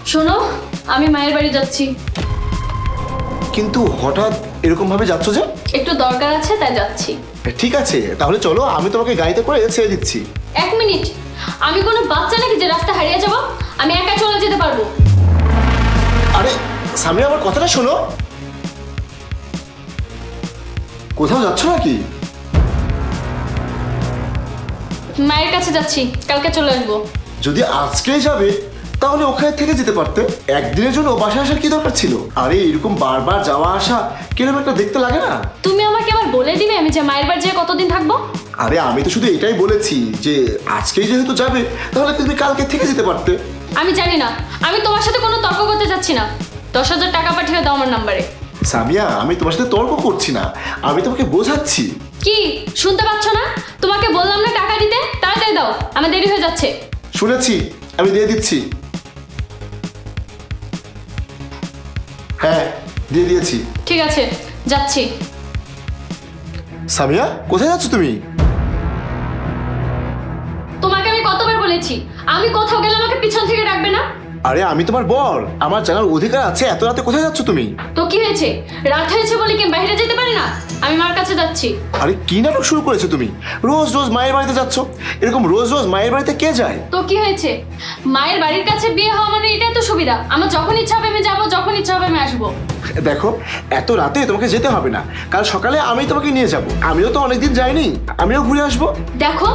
শোনো, আমি মায়ের বাড়ি যাচ্ছি। কিন্তু হঠাৎ এরকম ভাবে যাচ্ছ যে? একটু দরকার আছে তাই যাচ্ছি। ঠিক আছে, তাহলে চলো, আমি তোমাকে গাড়িতে করে ছেড়ে দিচ্ছি। 1 মিনিট, আমি কোনো বাচ্চা নাকি যে রাস্তা হারিয়ে যাব? আমি একা চলে যেতে পারবো। আরে সামিয়া, আমার কথাটা শোনো। কোথাও যাচ্ছ নাকি? মায়ের কাছে যাচ্ছি, কালকে চলে আসবো। যদি আজকেই যাবে তাহলে ওখানে থেকে যেতে পারতে। একদিনের জন্য বাসায় আসার কি দরকার ছিল? আরে এরকম বারবার যাওয়া আসা কিরকম একটা দেখতে লাগে না? তুমি আমাকে আবার বলে দিবে আমি যে মায়ের বাড়ি যেয়ে কতদিন থাকবো? আরে আমি তো শুধু এটাই বলেছি যে আজকেই যেহেতু যাবে তাহলে তুমি কালকে থেকে যেতে পারতে। আমি জানি না, আমি তোমার সাথে কোনো তর্ক করতে চাচ্ছি না। 10,000 টাকা পাঠিয়ে দাও আমার নাম্বারে। সামিয়া, আমি তোমার সাথে তর্ক করছি না, আমি তোমাকে বোঝাচ্ছি। কি শুনতে পাচ্ছ না? তোমাকে বললাম না টাকা দিতে, তাড়াতাড়ি দাও, আমার দেরি হয়ে যাচ্ছে। শুনেছি, আমি দিয়ে দিচ্ছি। হ্যাঁ, দিয়ে দিয়েছি। ঠিক আছে, যাচ্ছি। সামিয়া, কোথায় যাচ্ছ তুমি? তোমাকে আমি কতবার বলেছি আমি কোথাও গেলে আমাকে পিছন থেকে ডাকবে না? আরে আমি তোমার বর, আমার জানার অধিকার আছে। এত রাতে কোথায় যাচ্ছ তুমি? তো কি হয়েছে? রাত হয়েছে বলে কি বাইরে যেতে পারি না? আমি মার কাছে যাচ্ছি। আরে কি নাটক শুরু করেছো তুমি? রোজ রোজ মায়ের বাড়িতে যাচ্ছ? এরকম রোজ রোজ মায়ের বাড়িতে কে যায়? তো কি হয়েছে? মায়ের বাড়ির কাছে বিয়ে হওয়া মানে এটাই তো সুবিধা। আমার যখন ইচ্ছা হবে আমি যাবো, যখন ইচ্ছা হবে আমি আসবো। দেখো, এত রাতে তোমাকে যেতে হবে না, কাল সকালে আমি তোমাকে নিয়ে যাব। আমিও তো অনেকদিন যাইনি, আমিও ঘুরে আসবো। দেখো,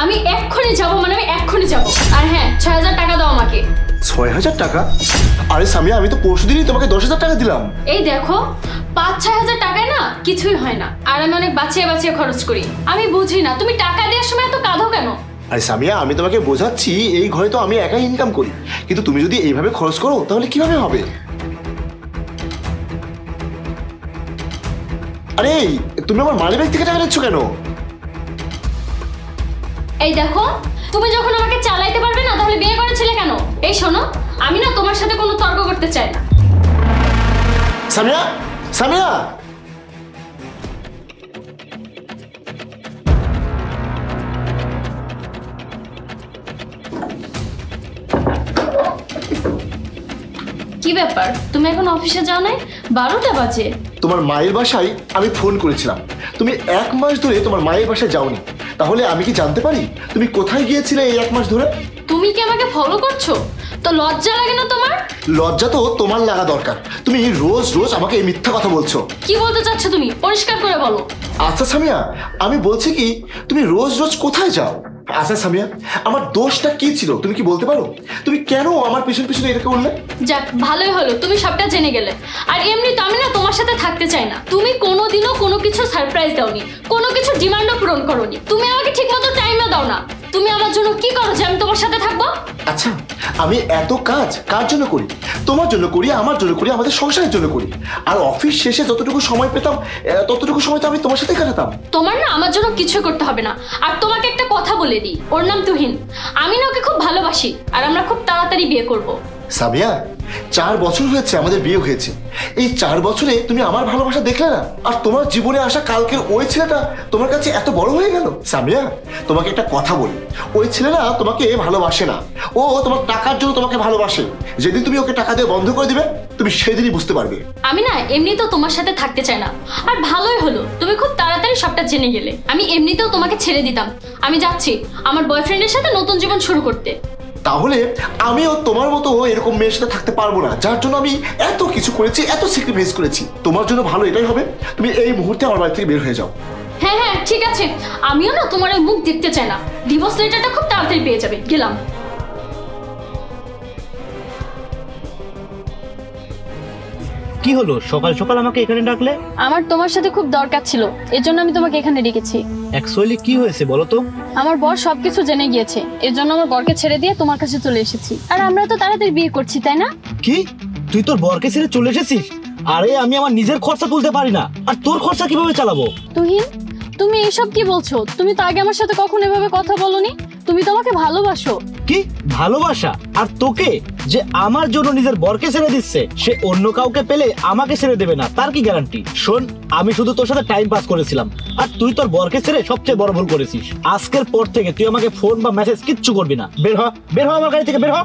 আমি এক্ষুনি যাবো, মানে আমি এক্ষুনি যাবো। আর হ্যাঁ, 6,000 টাকা দাও আমাকে। 6,000 টাকা? আরে সামিয়া, আমি তো পরশুদিনই তোমাকে 10,000 টাকা দিলাম। এই দেখো, 5-6 হাজার টাকায় না কিছুই হয় না। আর আমি অনেক বাঁচিয়ে বাঁচিয়ে খরচ করি। আমি বুঝি না তুমি টাকা দেওয়ার সময় এত কাঁদো কেন? আরে সামিয়া, আমি তোমাকে বোঝাচ্ছি, এই ঘরে তো আমি একাই ইনকাম করি, কিন্তু তুমি যদি এইভাবে খরচ করো তাহলে কিভাবে হবে? আরে তুমি আমার মানিব্যাগ থেকে টাকা নিচ্ছ কেন? এই দেখো, তুমি যখন আমাকে চালাইতে পারবে না তাহলে বিয়ে করেছিলে কেন? এই শোনো, আমি না তোমার সাথে কোনো তর্ক করতে চাই না। সামিয়া, সামিয়া! কি ব্যাপার, তুমি এখন অফিসে যাও নাই? 12টা বাজে। তোমার মায়ের বাসায় আমি ফোন করেছিলাম, তুমি 1 মাস ধরে তোমার মায়ের বাসায় যাওনি। তাহলে আমি কি জানতে পারি তুমি কোথায় গিয়েছিলে এই 1 মাস ধরে? তুমি কি আমাকে ফলো করছো? তো লজ্জা লাগে না তোমার? লজ্জা তো তোমার লাগা দরকার। তুমি রোজ রোজ আমাকে এই মিথ্যা কথা বলছো। কি বলতে চাচ্ছ তুমি? পরিষ্কার করে বলো। আচ্ছা সামিয়া, আমি বলছি কি, তুমি রোজ রোজ কোথায় যাও? আচ্ছা সামিয়া, আমার দোষটা কি ছিল তুমি কি বলতে পারো? তুমি কেন আমার পিছন পিছনে এটা করলে? যাক, ভালোই হলো তুমি সবটা জেনে গেলে। আর এমনি তো আমি না তোমার সাথে থাকতে চাই না। তুমি কোনোদিনও কোনো কিছু সারপ্রাইজ দাওনি, কোনো কিছু ডিমান্ডও পূরণ করোনি। তুমি আমাকে ঠিকমতো টাইমও দাও না। তুমি আমার জন্য কি করো যে আমি তোমার সাথে থাকবো? আচ্ছা, আমি এত কাজ কার জন্য করি? তোমার জন্য করি, আমার জন্য করি, আমাদের সংসারের জন্য করি। আর অফিস শেষে যতটুকু সময় পেতাম ততটুকু সময় তো আমি তোমার সাথেই কাটাতাম। তোমার না আমার জন্য কিছু করতে হবে না। আর তোমাকে একটা কথা বলে দিই, ওর নাম তুহিন। আমি না ওকে খুব ভালোবাসি, আর আমরা খুব তাড়াতাড়ি বিয়ে করব। সামিয়া, 4 বছর হয়েছে আমাদের বিয়ে হয়েছে। এই 4 বছরে তুমি আমার ভালোবাসা দেখলে না, আর তোমার জীবনে আসা কালকের ওই ছেলেটা তোমার কাছে এত বড় হয়ে গেল। সামিয়া, তোমাকে একটা কথা বলি, ওই ছেলে না তোমাকে ভালোবাসে না, ও তোমার টাকার জন্য তোমাকে ভালোবাসে। যেদিন তুমি ওকে টাকা দিয়ে বন্ধ করে দিবে তুমি সেদিনই বুঝতে পারবে। আমি না এমনিতেও তোমার সাথে থাকতে চাই না। আর ভালোই হলো তুমি খুব তাড়াতাড়ি সবটা জেনে গেলে। আমি এমনিতেও তোমাকে ছেড়ে দিতাম। আমি যাচ্ছি আমার বয়ফ্রেন্ডের সাথে নতুন জীবন শুরু করতে। তাহলে আমিও তোমার মতো এরকম মেয়ের সাথে থাকতে পারবো না, যার জন্য আমি এত কিছু করেছি, এত স্যাক্রিফাইস করেছি। তোমার জন্য ভালো এটাই হবে, তুমি এই মুহূর্তে আমার বাড়ি থেকে বের হয়ে যাও। হ্যাঁ হ্যাঁ, ঠিক আছে। আমিও না তোমার ওই মুখ দেখতে চাই না। ডিভোর্স লেটারটা খুব তাড়াতাড়ি পেয়ে যাবে। গেলাম। কি হলো, সকাল সকাল আমাকে এখানে ডাকলে? আমার তোমার সাথে খুব দরকার ছিল, এজন্য আমি তোমাকে এখানে ডেকেছি। অ্যাকচুয়ালি কি হয়েছে বলো তো? আমার বর সবকিছু জেনে গিয়েছে, এজন্য আমার বরকে ছেড়ে দিয়ে তোমার কাছে চলে এসেছি। আর আমরা তো তাড়াতাড়ি বিয়ে করছি, তাই না? কি, তুই তোর বরকে ছেড়ে চলে এসেছিস? আরে আমি আমার নিজের খরচা তুলতে পারি না, আর তোর খরচা কিভাবে চালাবো? তুহিন, তুমি এসব কি বলছো? তুমি তো আগে আমার সাথে কখনো এভাবে কথা বলোনি। তুমি তো আমাকে ভালোবাসো। কি ভালোবাসা? আর তোকে যে আমার জন্য নিজের বরকে ছেড়ে দিচ্ছে, সে অন্য কাউকে পেলে আমাকে ছেড়ে দেবে না, তার কি গ্যারান্টি? শোন, আমি শুধু তোর সাথে টাইম পাস করেছিলাম, আর তুই তোর বরকে ছেড়ে সবচেয়ে বড় ভুল করেছিস। আজকের পর থেকে তুই আমাকে ফোন বা মেসেজ কিচ্ছু করবি না। বের হ, বের হ আমার গাড়ি থেকে, বের হ।